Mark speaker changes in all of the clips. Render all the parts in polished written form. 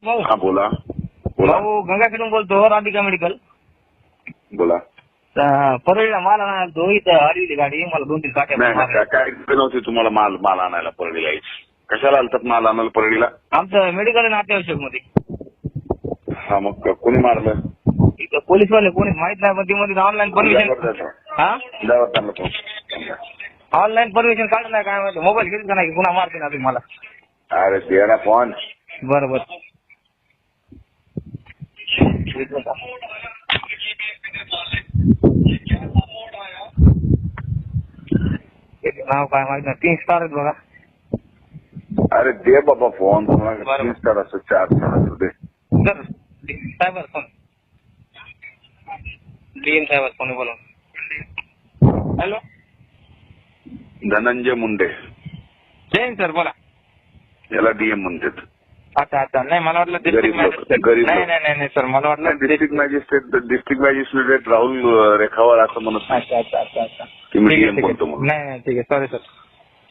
Speaker 1: भाऊ
Speaker 2: हा बोला बोला
Speaker 1: भाऊ गंगाखेडून बोलतो राधिका मेडिकल.
Speaker 2: बोला.
Speaker 1: परळीला माल आणायला तो इथं आली गाडी मला 2-3
Speaker 2: नाही
Speaker 1: काट्या.
Speaker 2: काय नव्हती तुम्हाला माल माल आणायला परळीला यायची. कशाला आलतात माल आणायला परळीला?
Speaker 1: आमचं मेडिकल आहे नाट्यावश्यक मध्ये.
Speaker 2: हा मग कोणी मारलं?
Speaker 1: इथं पोलीसवाले कोणी माहित नाही पण ती मध्ये ऑनलाईन परमिशन. हा
Speaker 2: द्यावा त्यांना फोन.
Speaker 1: ऑनलाईन परमिशन काढलं नाही काय माहिती. मोबाईल घेतला का नाही पुन्हा मारते ना तुम्ही मला.
Speaker 2: अरे दे ना फोन.
Speaker 1: बरोबर नाव काय माहित नाही. 3 स्टार आहेत बघा.
Speaker 2: अरे दे बाबा फोन. तुम्हाला
Speaker 1: बरोबर.
Speaker 2: 3 स्टार असं 4 स्टार असू दे.
Speaker 1: सर साहेब फोन डीएम साहेब फोन बोलून. हॅलो
Speaker 2: धनंजय मुंडे
Speaker 1: जैन सर बोला.
Speaker 2: याला डीएम म्हणतात.
Speaker 1: अच्छा अच्छा नाही मला वाटलं
Speaker 2: गरीब
Speaker 1: डिस्ट्रिक्ट
Speaker 2: लोक,
Speaker 1: मॅजिस्ट्रेट.
Speaker 2: गरीब
Speaker 1: नाही
Speaker 2: लोक.
Speaker 1: नाही नाही नाही सर मला वाटलं
Speaker 2: डिस्ट्रिक्ट मॅजिस्ट्रेट राहुल रेखावार असं म्हणत नाही.
Speaker 1: अच्छा अच्छा अच्छा अच्छा
Speaker 2: की मी
Speaker 1: ठीक आहे
Speaker 2: डीएम
Speaker 1: ठीक
Speaker 2: बोलतो
Speaker 1: आहे.
Speaker 2: म्हणून.
Speaker 1: नाही नाही ठीक आहे सॉरी सर.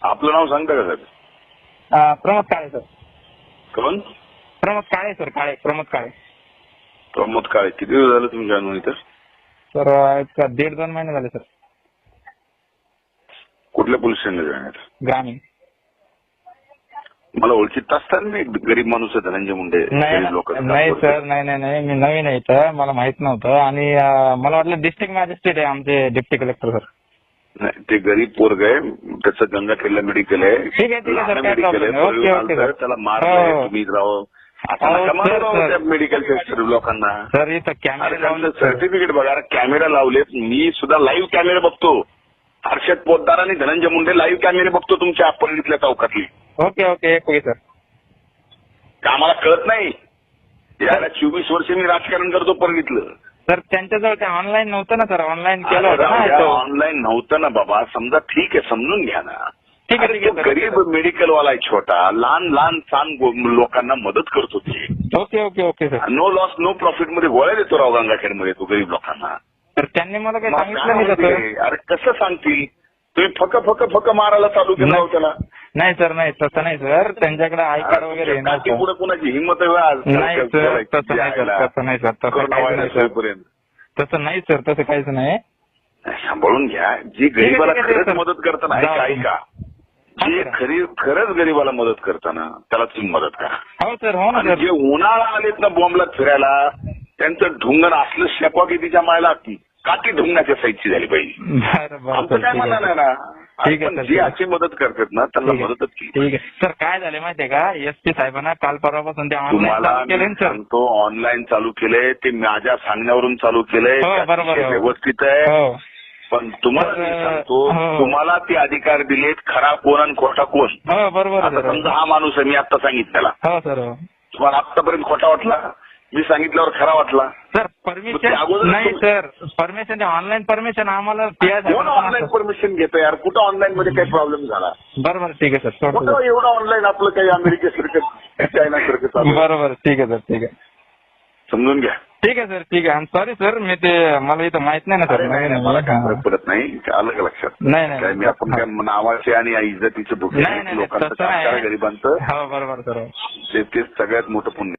Speaker 2: आपलं नाव सांगता का साहेब?
Speaker 1: प्रमोद काळे सर.
Speaker 2: कोण?
Speaker 1: प्रमोद काळे सर. काळे प्रमोद काळे.
Speaker 2: प्रमोद काळे. किती दिवस झालं तुमच्या अनुभव इथं?
Speaker 1: सर एक 1.5-2 महिने झाले सर.
Speaker 2: कुठल्या पोलीस स्टेशनला जाण्यात?
Speaker 1: ग्रामीण.
Speaker 2: मला ओळखीत असतात मी गरीब माणूस आहे धनंजय मुंडे.
Speaker 1: नाही
Speaker 2: लोक
Speaker 1: नाही सर नाही नाही नाही मी नवीन आहे इथं. मला माहित नव्हतं आणि मला वाटलं डिस्ट्रिक्ट मॅजिस्ट्रेट आहे आमचे डिप्टी कलेक्टर सर.
Speaker 2: नाही ते गरीब पोरग आहे. त्याचं गंगाखेडला मेडिकल आहे.
Speaker 1: ठीक आहे ठीक आहे सर काय
Speaker 2: मेडिकल
Speaker 1: प्रॉब्लेम
Speaker 2: आहे.
Speaker 1: नाही. ओके ओके
Speaker 2: तर
Speaker 1: सर.
Speaker 2: त्याला मारलंय
Speaker 1: हो.
Speaker 2: तुम्ही राव. आता
Speaker 1: हो,
Speaker 2: नका मारू
Speaker 1: सर,
Speaker 2: राव
Speaker 1: सर.
Speaker 2: त्या मेडिकलच्या लोकांना.
Speaker 1: सर इथं कॅमेरे लावले सर.
Speaker 2: सर्टिफिकेट बघा. कॅमेरा लावलेत. मी सुद्धा लाईव्ह कॅमेरे बघतो. हर्षद पोतदार आणि धनंजय मुंडे लाईव्ह कॅमेरे बघतो तुमच्या परळीतल्या चौकातली.
Speaker 1: Okay okay okay sir.
Speaker 2: आम्हाला कळत नाही. याला 24 वर्ष मी राजकारण करतो परळीतलं.
Speaker 1: सर त्यांच्याजवळ ते ऑनलाईन नव्हतं ना सर. ऑनलाईन केलं होतं ना.
Speaker 2: ऑनलाईन नव्हतं ना बाबा. समजा ठीक आहे समजून घ्या ना.
Speaker 1: ठीक आहे ठीक आहे सर.
Speaker 2: गरीब मेडिकलवाला आहे छोटा. लहान लोकांना मदत करतो ते.
Speaker 1: Okay okay okay sir.
Speaker 2: No loss no profit मध्ये गोळ्या देतो राव गंगाखेडमध्ये तो गरीब लोकांना.
Speaker 1: तर त्यांनी मला काही
Speaker 2: मग
Speaker 1: सांगितलं नाही
Speaker 2: काय
Speaker 1: सर.
Speaker 2: माहिती? अरे कसं सांगतील? तुम्ही फक मारायला चालू केलं
Speaker 1: नाही.
Speaker 2: हो त्याला.
Speaker 1: नाही सर नाही तसं नाही सर. त्यांच्याकडे आय कार्ड वगैरे आहे ना सर.
Speaker 2: पुढे कुणाची हिंमत आहे आज?
Speaker 1: नाही सर तसं नाही सर. तसं नाही सर. तसं काहीच नाही सर.
Speaker 2: पर्यंत
Speaker 1: तसं नाही सर. तसं काहीच नाही.
Speaker 2: सांभाळून घ्या. जी गरीबाला
Speaker 1: ठीक आहे,
Speaker 2: खरंच
Speaker 1: सर.
Speaker 2: मदत करताना
Speaker 1: जाऊ.
Speaker 2: ऐका. जे खरंच गरीबाला मदत करताना त्याला तुम्ही मदत करा.
Speaker 1: हो सर हो ना
Speaker 2: आणि
Speaker 1: सर.
Speaker 2: जे उन्हाळा आलेत ना बॉम्बला फिरायला त्यांचं ढुंगण असलं शेपाकितीच्या मायला काठी ढुंगणाच्या साईजची झाली पाहिजे.
Speaker 1: बरं बरं
Speaker 2: आमचं
Speaker 1: सर
Speaker 2: काय
Speaker 1: ठीक
Speaker 2: म्हणणं
Speaker 1: आहे.
Speaker 2: नाही ना.
Speaker 1: ठीक आहे,
Speaker 2: पण
Speaker 1: सर,
Speaker 2: जी
Speaker 1: ठीक आहे.
Speaker 2: अशी मदत करतात ना त्यांना
Speaker 1: ठीक आहे.
Speaker 2: मदतच केली.
Speaker 1: ठीक आहे सर. काय झाले माहितीये का एसपी साहेबांना काल परवापासून ते ऑनलाईन
Speaker 2: तुम्हाला
Speaker 1: चालू केले
Speaker 2: मी
Speaker 1: ना सर.
Speaker 2: सांगतो ऑनलाईन चालू केलंय ते माझ्या सांगण्यावरून चालू केलंय.
Speaker 1: हो,
Speaker 2: ते
Speaker 1: बरोबर,
Speaker 2: अतिशय
Speaker 1: हो.
Speaker 2: व्यवस्थित आहे.
Speaker 1: हो
Speaker 2: पण तुम्हाला मी सांगतो
Speaker 1: हो.
Speaker 2: तुम्हाला ते अधिकार दिलेत खरा कोण आणि खोटा कोण.
Speaker 1: हो बरोबर
Speaker 2: आता
Speaker 1: सर.
Speaker 2: समजा हा माणूस आहे मी आता सांगितलेला.
Speaker 1: हो सर हो.
Speaker 2: तुम्हाला आतापर्यंत खोटा वाटला? मी सांगितल्यावर खरा वाटला?
Speaker 1: सर
Speaker 2: मग ते
Speaker 1: परमिशन
Speaker 2: अगोदर
Speaker 1: नाही
Speaker 2: तुम्ही-
Speaker 1: सर. परमिशन ऑनलाईन परमिशन आम्हाला
Speaker 2: कोण ऑनलाईन परमिशन घेतं यार? कुठं ऑनलाईन मध्ये काही प्रॉब्लेम झाला?
Speaker 1: बरोबर ठीक आहे सर.
Speaker 2: कुठं एवढं ऑनलाईन आपलं काही अमेरिकेसारखं चायनासारखं चालू आहे?
Speaker 1: बरोबर ठीक आहे सर. ठीक आहे.
Speaker 2: समजून घ्या.
Speaker 1: ठीक आहे सर. ठीक आहे. सॉरी सर मी ते मला इथं माहित नाही ना सर.
Speaker 2: अरे नाही, मला काय फरक पडत नाही. आलं का लक्षात?
Speaker 1: नाही नाही
Speaker 2: काय मी आपण काय नावाचे आणि इज्जतीचे भुके
Speaker 1: नाही नाही
Speaker 2: लोकांचं
Speaker 1: तसं
Speaker 2: काम करा
Speaker 1: नाही.
Speaker 2: गरिबांचं.
Speaker 1: हो बरोबर सर.
Speaker 2: ते सगळ्यात मोठं पुण्य.